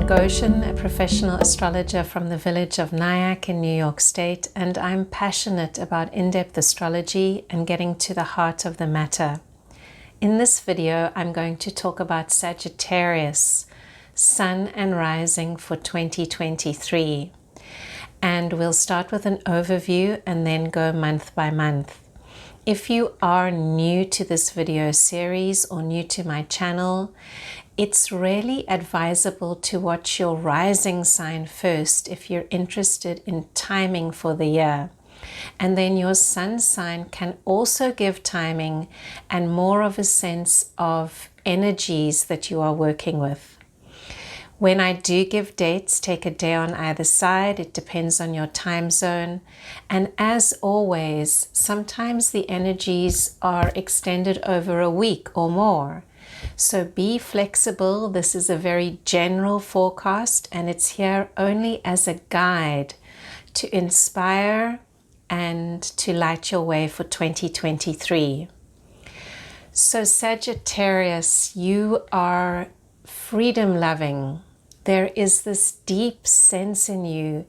I'm Goshen, a professional astrologer from the village of Nyack in New York State, and I'm passionate about in-depth astrology and getting to the heart of the matter. In this video, I'm going to talk about Sagittarius, Sun and Rising for 2023. And we'll start with an overview and then go month by month. If you are new to this video series or new to my channel, it's really advisable to watch your rising sign first if you're interested in timing for the year. And then your sun sign can also give timing and more of a sense of energies that you are working with. When I do give dates, take a day on either side. It depends on your time zone. And as always, sometimes the energies are extended over a week or more. So be flexible. This is a very general forecast, and it's here only as a guide to inspire and to light your way for 2023. So Sagittarius, you are freedom loving. There is this deep sense in you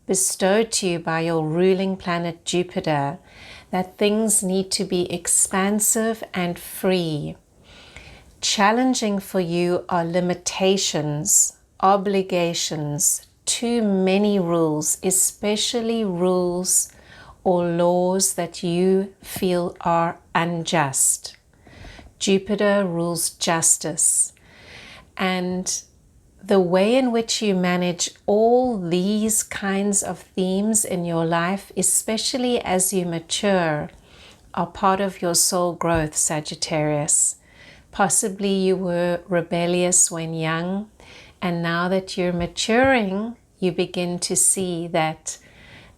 bestowed to you by your ruling planet Jupiter that things need to be expansive and free. Challenging for you are limitations, obligations, too many rules, especially rules or laws that you feel are unjust. Jupiter rules justice. And the way in which you manage all these kinds of themes in your life, especially as you mature, are part of your soul growth, Sagittarius. Possibly you were rebellious when young, and now that you're maturing, you begin to see that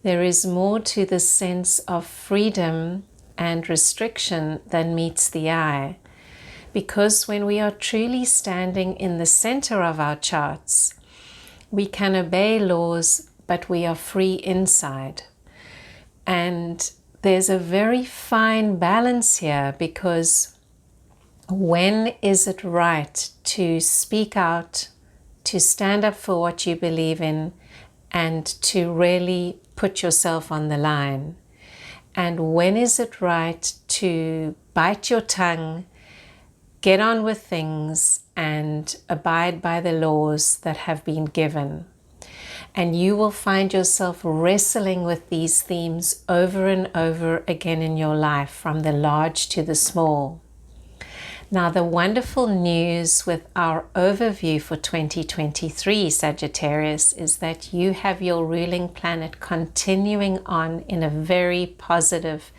there is more to the sense of freedom and restriction than meets the eye. Because when we are truly standing in the center of our charts, we can obey laws, but we are free inside. And there's a very fine balance here, because when is it right to speak out, to stand up for what you believe in, and to really put yourself on the line? And when is it right to bite your tongue, get on with things, and abide by the laws that have been given? And you will find yourself wrestling with these themes over and over again in your life, from the large to the small. Now, the wonderful news with our overview for 2023, Sagittarius, is that you have your ruling planet continuing on in a very positive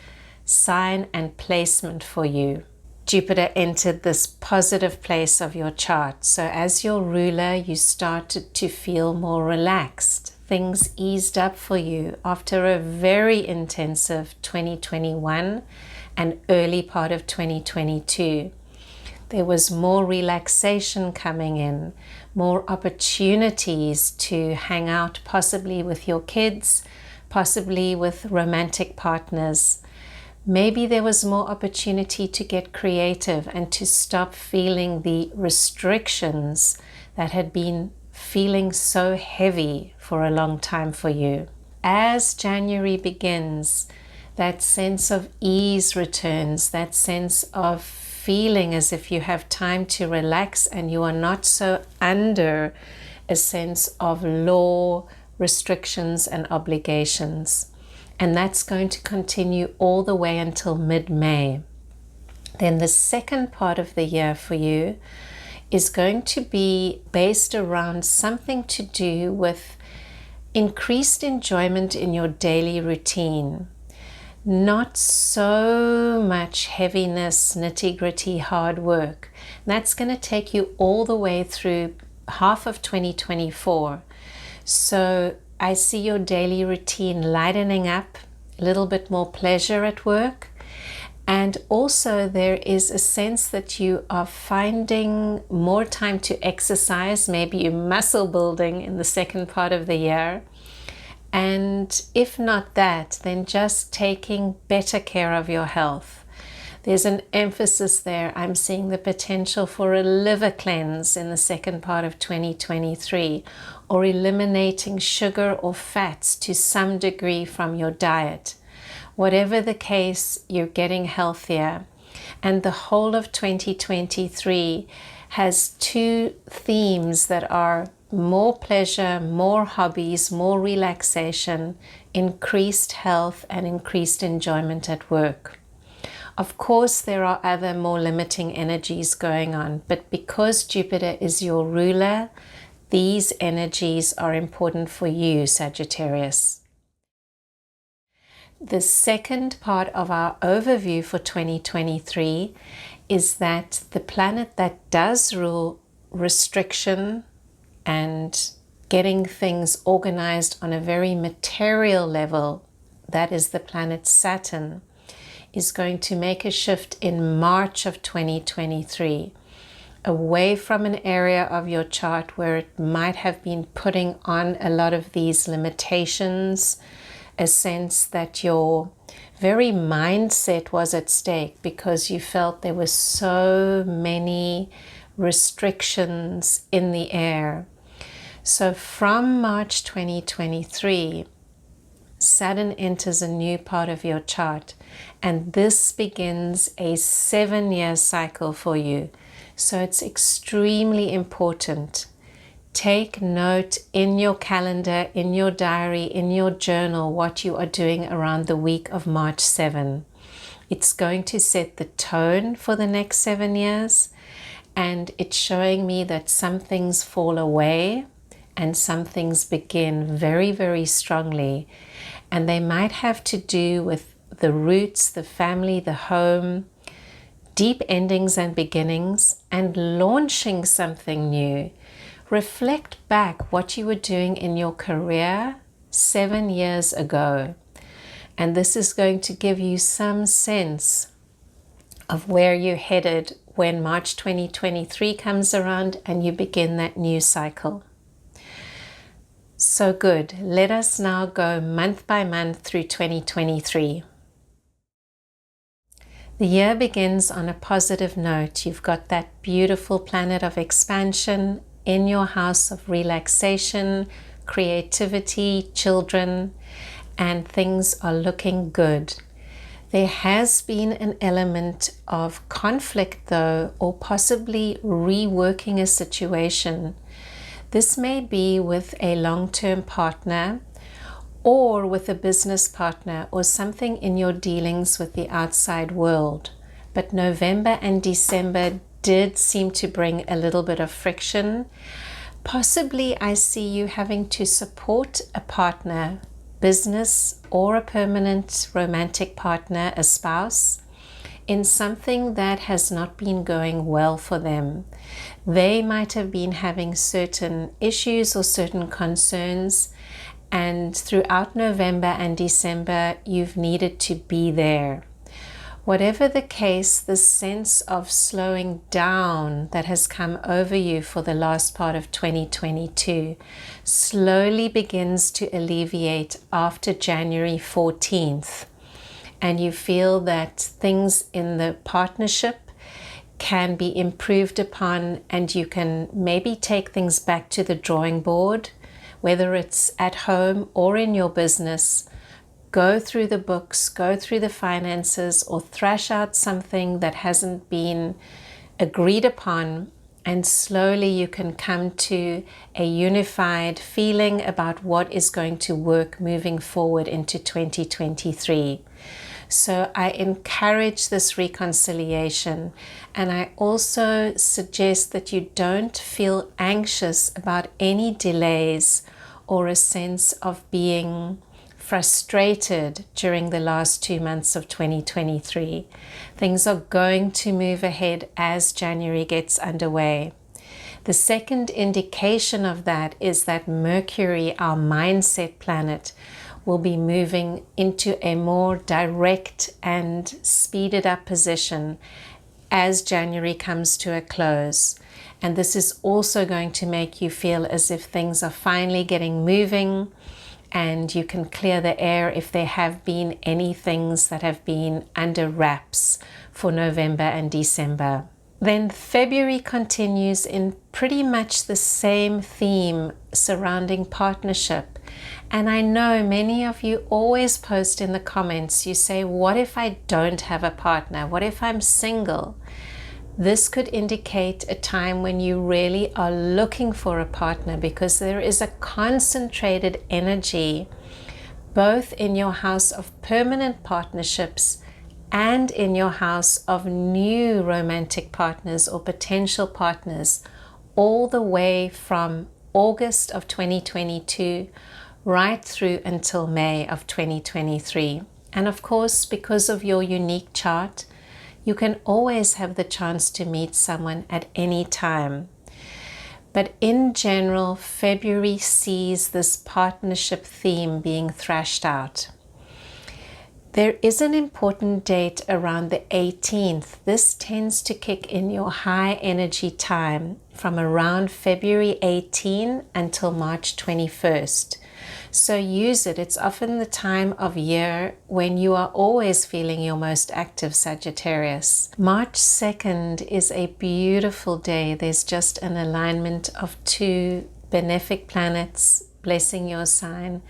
sign and placement for you. Jupiter entered this positive place of your chart. So as your ruler, you started to feel more relaxed. Things eased up for you after a very intensive 2021 and early part of 2022. There was more relaxation coming in, more opportunities to hang out, possibly with your kids, possibly with romantic partners. Maybe there was more opportunity to get creative and to stop feeling the restrictions that had been feeling so heavy for a long time for you. As January begins, that sense of ease returns, that sense of feeling as if you have time to relax and you are not so under a sense of law, restrictions, and obligations. And that's going to continue all the way until mid-May. Then the second part of the year for you is going to be based around something to do with increased enjoyment in your daily routine. Not so much heaviness, nitty-gritty, hard work. That's going to take you all the way through half of 2024. So I see your daily routine lightening up, a little bit more pleasure at work. And also there is a sense that you are finding more time to exercise. Maybe you're muscle building in the second part of the year. And if not that, then just taking better care of your health. There's an emphasis there. I'm seeing the potential for a liver cleanse in the second part of 2023, or eliminating sugar or fats to some degree from your diet. Whatever the case, you're getting healthier. And the whole of 2023 has two themes that are more pleasure, more hobbies, more relaxation, increased health, and increased enjoyment at work. Of course, there are other more limiting energies going on, but because Jupiter is your ruler, these energies are important for you, Sagittarius. The second part of our overview for 2023 is that the planet that does rule restriction and getting things organized on a very material level, that is the planet Saturn, is going to make a shift in March of 2023, away from an area of your chart where it might have been putting on a lot of these limitations, a sense that your very mindset was at stake because you felt there were so many restrictions in the air. So from March 2023, Saturn enters a new part of your chart, and this begins a 7-year cycle for you. So it's extremely important. Take note in your calendar, in your diary, in your journal, what you are doing around the week of March 7. It's going to set the tone for the next 7 years, and it's showing me that some things fall away and some things begin very, very strongly. And they might have to do with the roots, the family, the home, deep endings and beginnings, and launching something new. Reflect back what you were doing in your career 7 years ago. And this is going to give you some sense of where you're headed when March 2023 comes around and you begin that new cycle. So good. Let us now go month by month through 2023. The year begins on a positive note. You've got that beautiful planet of expansion in your house of relaxation, creativity, children, and things are looking good. There has been an element of conflict though, or possibly reworking a situation. This may be with a long-term partner or with a business partner or something in your dealings with the outside world. But November and December did seem to bring a little bit of friction. Possibly I see you having to support a partner, business or a permanent romantic partner, a spouse, in something that has not been going well for them. They might have been having certain issues or certain concerns, and throughout November and December, you've needed to be there. Whatever the case, the sense of slowing down that has come over you for the last part of 2022 slowly begins to alleviate after January 14th. And you feel that things in the partnership can be improved upon, and you can maybe take things back to the drawing board, whether it's at home or in your business. Go through the books, go through the finances, or thrash out something that hasn't been agreed upon, and slowly you can come to a unified feeling about what is going to work moving forward into 2023. So I encourage this reconciliation, and I also suggest that you don't feel anxious about any delays or a sense of being frustrated during the last 2 months of 2023. Things are going to move ahead as January gets underway. The second indication of that is that Mercury, our mindset planet, will be moving into a more direct and speeded up position as January comes to a close. And this is also going to make you feel as if things are finally getting moving, and you can clear the air if there have been any things that have been under wraps for November and December. Then February continues in pretty much the same theme surrounding partnership. And I know many of you always post in the comments, you say, what if I don't have a partner? What if I'm single? This could indicate a time when you really are looking for a partner, because there is a concentrated energy both in your house of permanent partnerships and in your house of new romantic partners or potential partners, all the way from August of 2022 right through until May of 2023. And of course, because of your unique chart, you can always have the chance to meet someone at any time. But in general, February sees this partnership theme being thrashed out. There is an important date around the 18th. This tends to kick in your high energy time from around February 18 until March 21st. So use it. It's often the time of year when you are always feeling your most active, Sagittarius. March 2nd is a beautiful day. There's just an alignment of 2 benefic planets blessing your sign.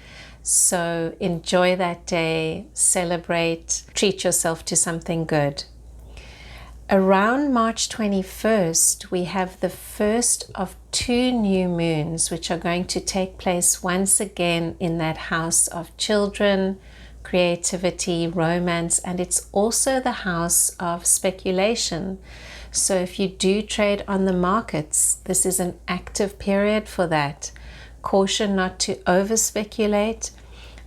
So enjoy that day, celebrate, treat yourself to something good. Around March 21st, we have the first of 2 new moons, which are going to take place once again in that house of children, creativity, romance, and it's also the house of speculation. So if you do trade on the markets, this is an active period for that. Caution not to over-speculate,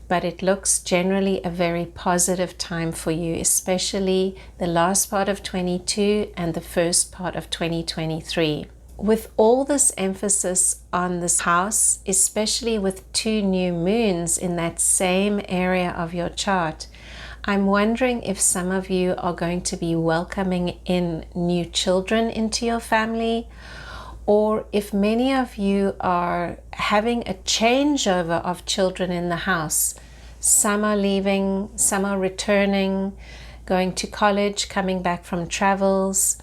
but it looks generally a very positive time for you, especially the last part of 22 and the first part of 2023. With all this emphasis on this house, especially with 2 new moons in that same area of your chart, I'm wondering if some of you are going to be welcoming in new children into your family, or if many of you are having a changeover of children in the house. Some are leaving, some are returning, going to college, coming back from travels.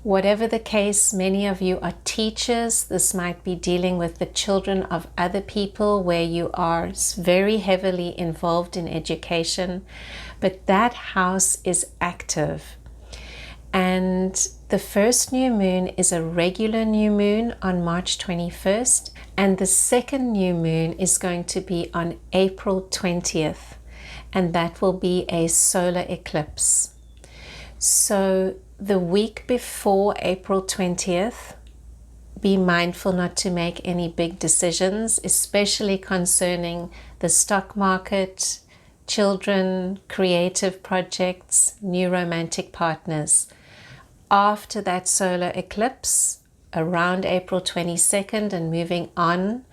Whatever the case, many of you are teachers. This might be dealing with the children of other people where you are very heavily involved in education, but that house is active. And the first new moon is a regular new moon on March 21st, and the second new moon is going to be on April 20th, and that will be a solar eclipse. So the week before April 20th, be mindful not to make any big decisions, especially concerning the stock market, children, creative projects, new romantic partners. After that solar eclipse, around April 22nd and moving on,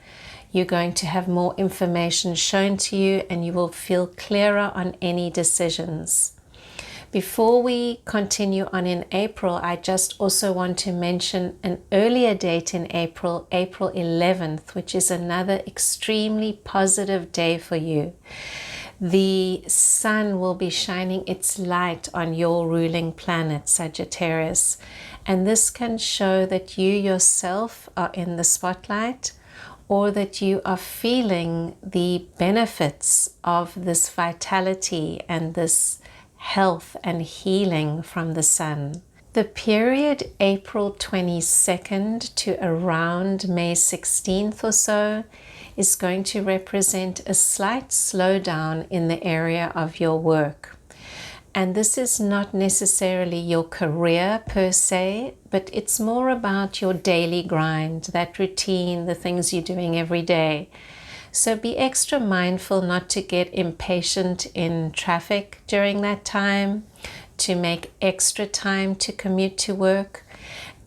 you're going to have more information shown to you and you will feel clearer on any decisions. Before we continue on in April, I just also want to mention an earlier date in April, April 11th, which is another extremely positive day for you. The sun will be shining its light on your ruling planet, Sagittarius, and this can show that you yourself are in the spotlight, or that you are feeling the benefits of this vitality and this health and healing from the sun. The period April 22nd to around May 16th or so is going to represent a slight slowdown in the area of your work. And this is not necessarily your career per se, but it's more about your daily grind, that routine, the things you're doing every day. So be extra mindful not to get impatient in traffic during that time, to make extra time to commute to work,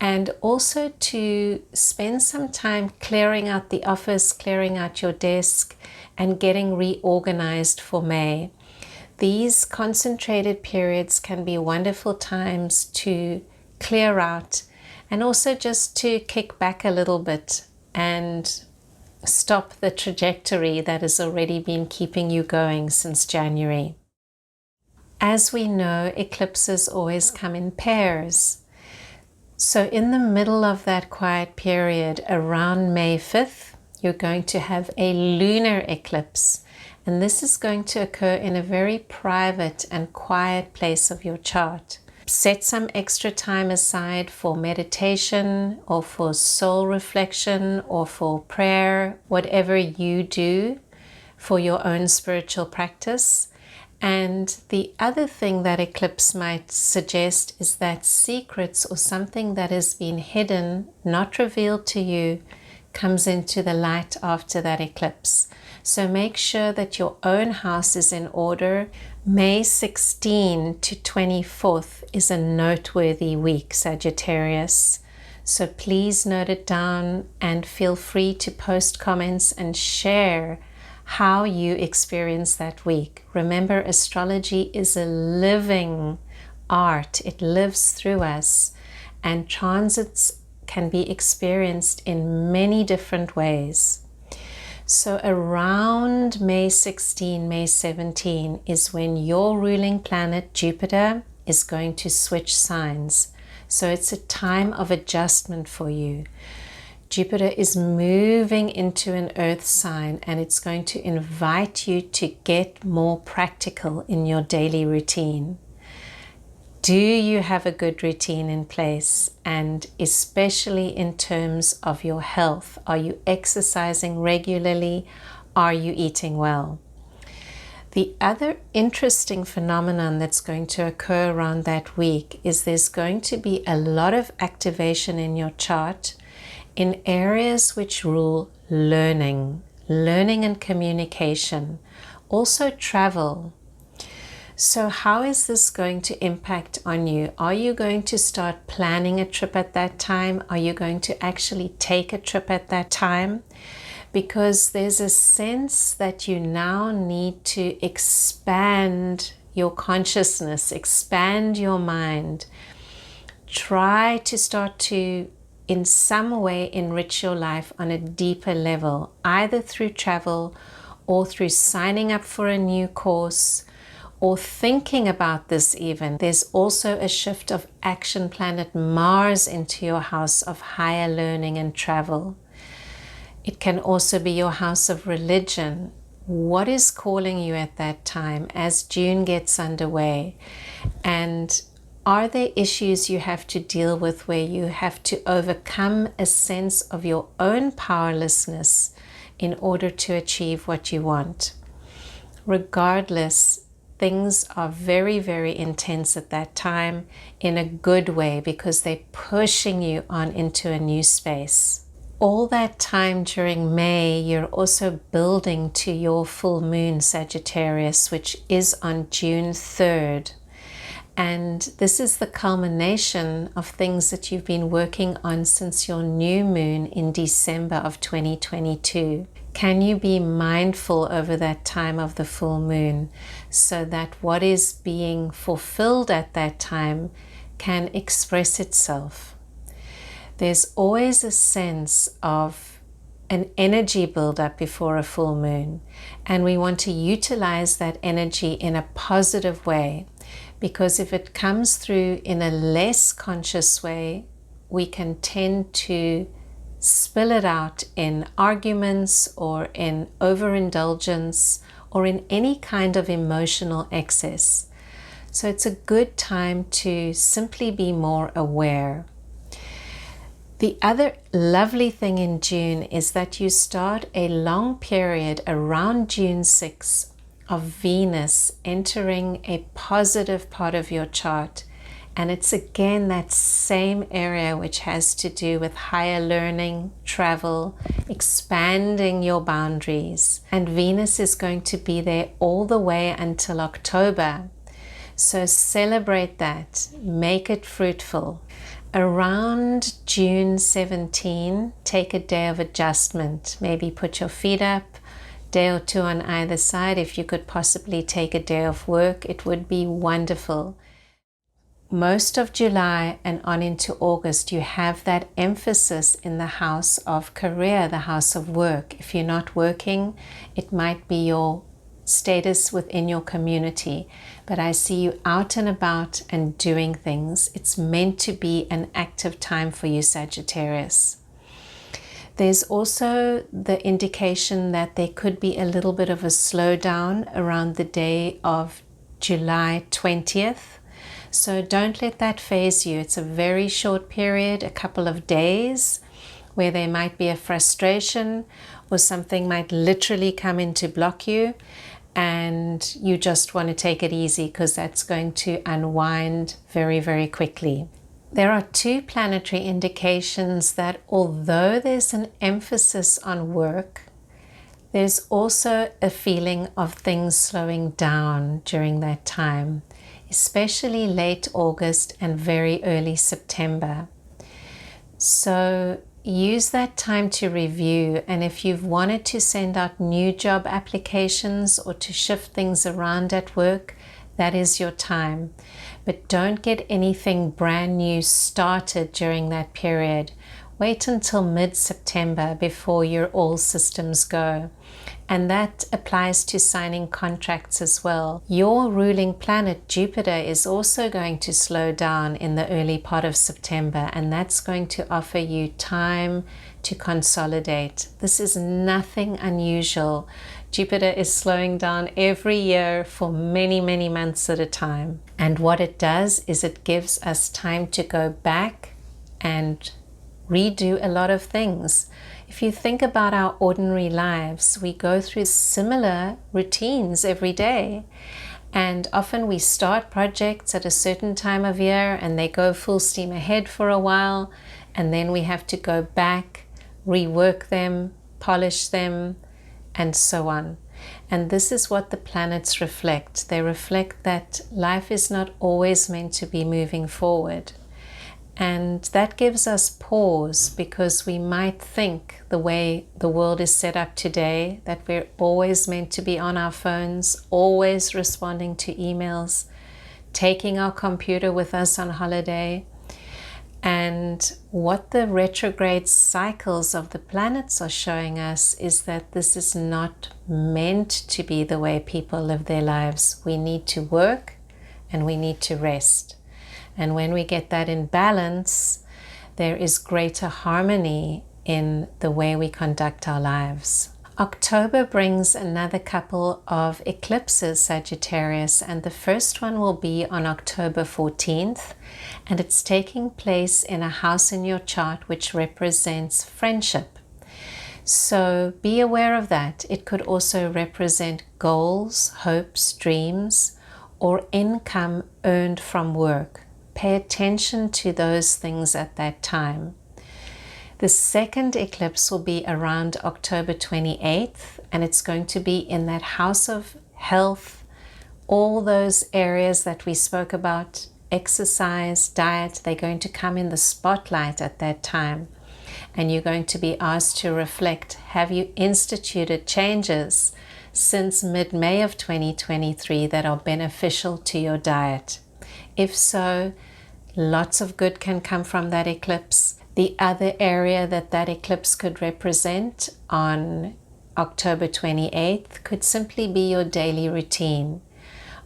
and also to spend some time clearing out the office, clearing out your desk, and getting reorganized for May. These concentrated periods can be wonderful times to clear out and also just to kick back a little bit and stop the trajectory that has already been keeping you going since January. As we know, eclipses always come in pairs. So in the middle of that quiet period, around May 5th, you're going to have a lunar eclipse. And this is going to occur in a very private and quiet place of your chart. Set some extra time aside for meditation or for soul reflection or for prayer, whatever you do for your own spiritual practice. And the other thing that eclipse might suggest is that secrets or something that has been hidden, not revealed to you, comes into the light after that eclipse. So make sure that your own house is in order. May 16 to 24th is a noteworthy week, Sagittarius. So please note it down and feel free to post comments and share how you experience that week. Remember, astrology is a living art. It lives through us, and transits can be experienced in many different ways. So around May 16, May 17 is when your ruling planet Jupiter is going to switch signs. So it's a time of adjustment for you. Jupiter is moving into an earth sign, and it's going to invite you to get more practical in your daily routine. Do you have a good routine in place? And especially in terms of your health, are you exercising regularly? Are you eating well? The other interesting phenomenon that's going to occur around that week is there's going to be a lot of activation in your chart in areas which rule learning and communication, also travel. So how is this going to impact on you? Are you going to start planning a trip at that time? Are you going to actually take a trip at that time? Because there's a sense that you now need to expand your consciousness, expand your mind. Try to start to, in some way, enrich your life on a deeper level, either through travel or through signing up for a new course, or thinking about this even. There's also a shift of action planet Mars into your house of higher learning and travel. It can also be your house of religion. What is calling you at that time as June gets underway? And are there issues you have to deal with where you have to overcome a sense of your own powerlessness in order to achieve what you want? Regardless, things are very, very intense at that time in a good way, because they're pushing you on into a new space. All that time during May, you're also building to your full moon, Sagittarius, which is on June 3rd. And this is the culmination of things that you've been working on since your new moon in December of 2022. Can you be mindful over that time of the full moon so that what is being fulfilled at that time can express itself? There's always a sense of an energy buildup before a full moon, and we want to utilize that energy in a positive way, because if it comes through in a less conscious way, we can tend to spill it out in arguments or in overindulgence or in any kind of emotional excess. So it's a good time to simply be more aware. The other lovely thing in June is that you start a long period around June 6 of Venus entering a positive part of your chart. And it's again that same area which has to do with higher learning, travel, expanding your boundaries. And Venus is going to be there all the way until October. So celebrate that, make it fruitful. Around June 17, take a day of adjustment. Maybe put your feet up, day or two on either side. If you could possibly take a day off work, it would be wonderful. Most of July and on into August, you have that emphasis in the house of career, the house of work. If you're not working, it might be your status within your community, but I see you out and about and doing things. It's meant to be an active time for you, Sagittarius. There's also the indication that there could be a little bit of a slowdown around the day of July 20th. So don't let that faze you. It's a very short period, a couple of days, where there might be a frustration or something might literally come in to block you, and you just want to take it easy because that's going to unwind very, very quickly. There are two planetary indications that although there's an emphasis on work, there's also a feeling of things slowing down during that time, especially late August and very early September. So use that time to review, and if you've wanted to send out new job applications or to shift things around at work, that is your time. But don't get anything brand new started during that period. Wait until mid-September before you're all systems go. And that applies to signing contracts as well. Your ruling planet, Jupiter, is also going to slow down in the early part of September, and that's going to offer you time to consolidate. This is nothing unusual. Jupiter is slowing down every year for many, many months at a time. And what it does is it gives us time to go back and redo a lot of things. If you think about our ordinary lives, we go through similar routines every day. And often we start projects at a certain time of year and they go full steam ahead for a while. And then we have to go back, rework them, polish them, and so on. And this is what the planets reflect. They reflect that life is not always meant to be moving forward. And that gives us pause, because we might think the way the world is set up today, that we're always meant to be on our phones, always responding to emails, taking our computer with us on holiday. And what the retrograde cycles of the planets are showing us is that this is not meant to be the way people live their lives. We need to work and we need to rest. And when we get that in balance, there is greater harmony in the way we conduct our lives. October brings another couple of eclipses, Sagittarius, and the first one will be on October 14th, and it's taking place in a house in your chart which represents friendship. So be aware of that. It could also represent goals, hopes, dreams, or income earned from work. Pay attention to those things at that time. The second eclipse will be around October 28th, and it's going to be in that house of health, all those areas that we spoke about, exercise, diet, they're going to come in the spotlight at that time. And you're going to be asked to reflect, have you instituted changes since mid-May of 2023 that are beneficial to your diet? If so, lots of good can come from that eclipse. The other area that that eclipse could represent on October 28th could simply be your daily routine.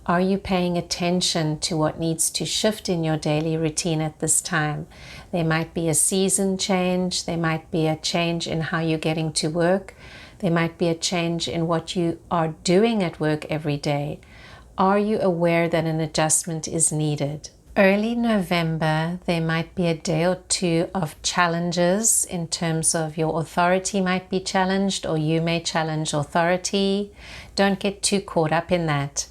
Are you paying attention to what needs to shift in your daily routine at this time? There might be a season change. There might be a change in how you're getting to work. There might be a change in what you are doing at work every day. Are you aware that an adjustment is needed? Early November, there might be a day or two of challenges in terms of your authority might be challenged, or you may challenge authority. Don't get too caught up in that.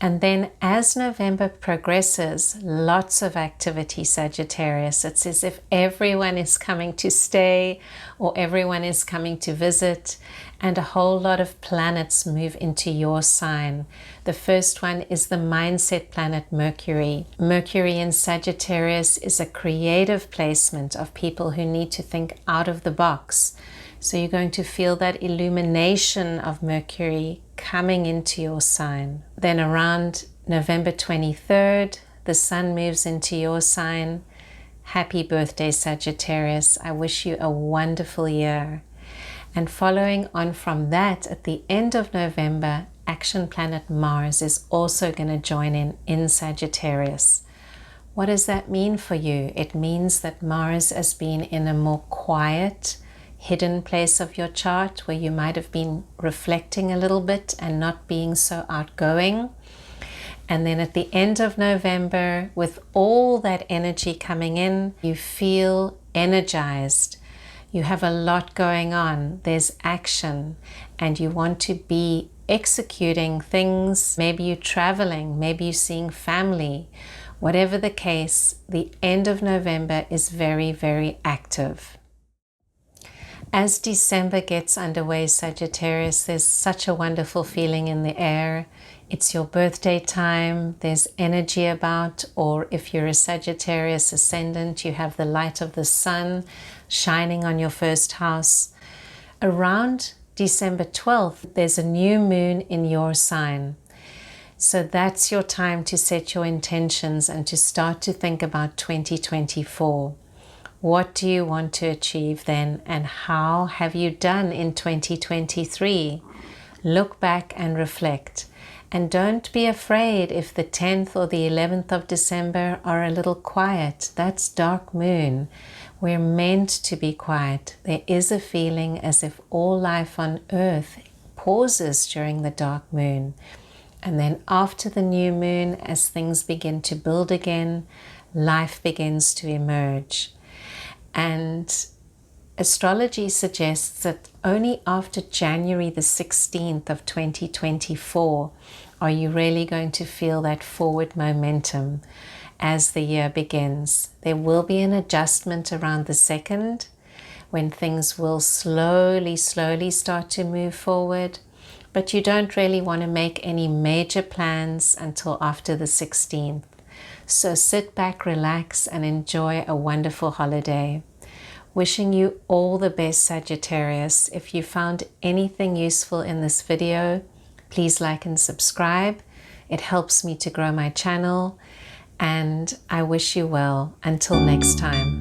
And then as November progresses, lots of activity, Sagittarius. It's as if everyone is coming to stay or everyone is coming to visit, and a whole lot of planets move into your sign. The first one is the mindset planet Mercury. Mercury in Sagittarius is a creative placement of people who need to think out of the box. So you're going to feel that illumination of Mercury coming into your sign. Then around November 23rd, the sun moves into your sign. Happy birthday, Sagittarius. I wish you a wonderful year. And following on from that, at the end of November, action planet Mars is also going to join in Sagittarius. What does that mean for you? It means that Mars has been in a more quiet, hidden place of your chart where you might have been reflecting a little bit and not being so outgoing. And then at the end of November, with all that energy coming in, you feel energized. You have a lot going on. There's action, and you want to be executing things. Maybe you're traveling, maybe you're seeing family. Whatever the case, the end of November is very, very active. As December gets underway, Sagittarius, there's such a wonderful feeling in the air. It's your birthday time, there's energy about, or if you're a Sagittarius Ascendant, you have the light of the sun shining on your first house. Around December 12th, there's a new moon in your sign. So that's your time to set your intentions and to start to think about 2024. What do you want to achieve then, and how have you done in 2023? Look back and reflect. And don't be afraid if the 10th or the 11th of December are a little quiet. That's dark moon. We're meant to be quiet. There is a feeling as if all life on earth pauses during the dark moon. And then after the new moon, as things begin to build again, life begins to emerge. And astrology suggests that only after January the 16th of 2024 are you really going to feel that forward momentum as the year begins. There will be an adjustment around the 2nd when things will slowly start to move forward. But you don't really want to make any major plans until after the 16th. So sit back, relax, and enjoy a wonderful holiday. Wishing you all the best, Sagittarius. If you found anything useful in this video, please like and subscribe. It helps me to grow my channel. And I wish you well. Until next time.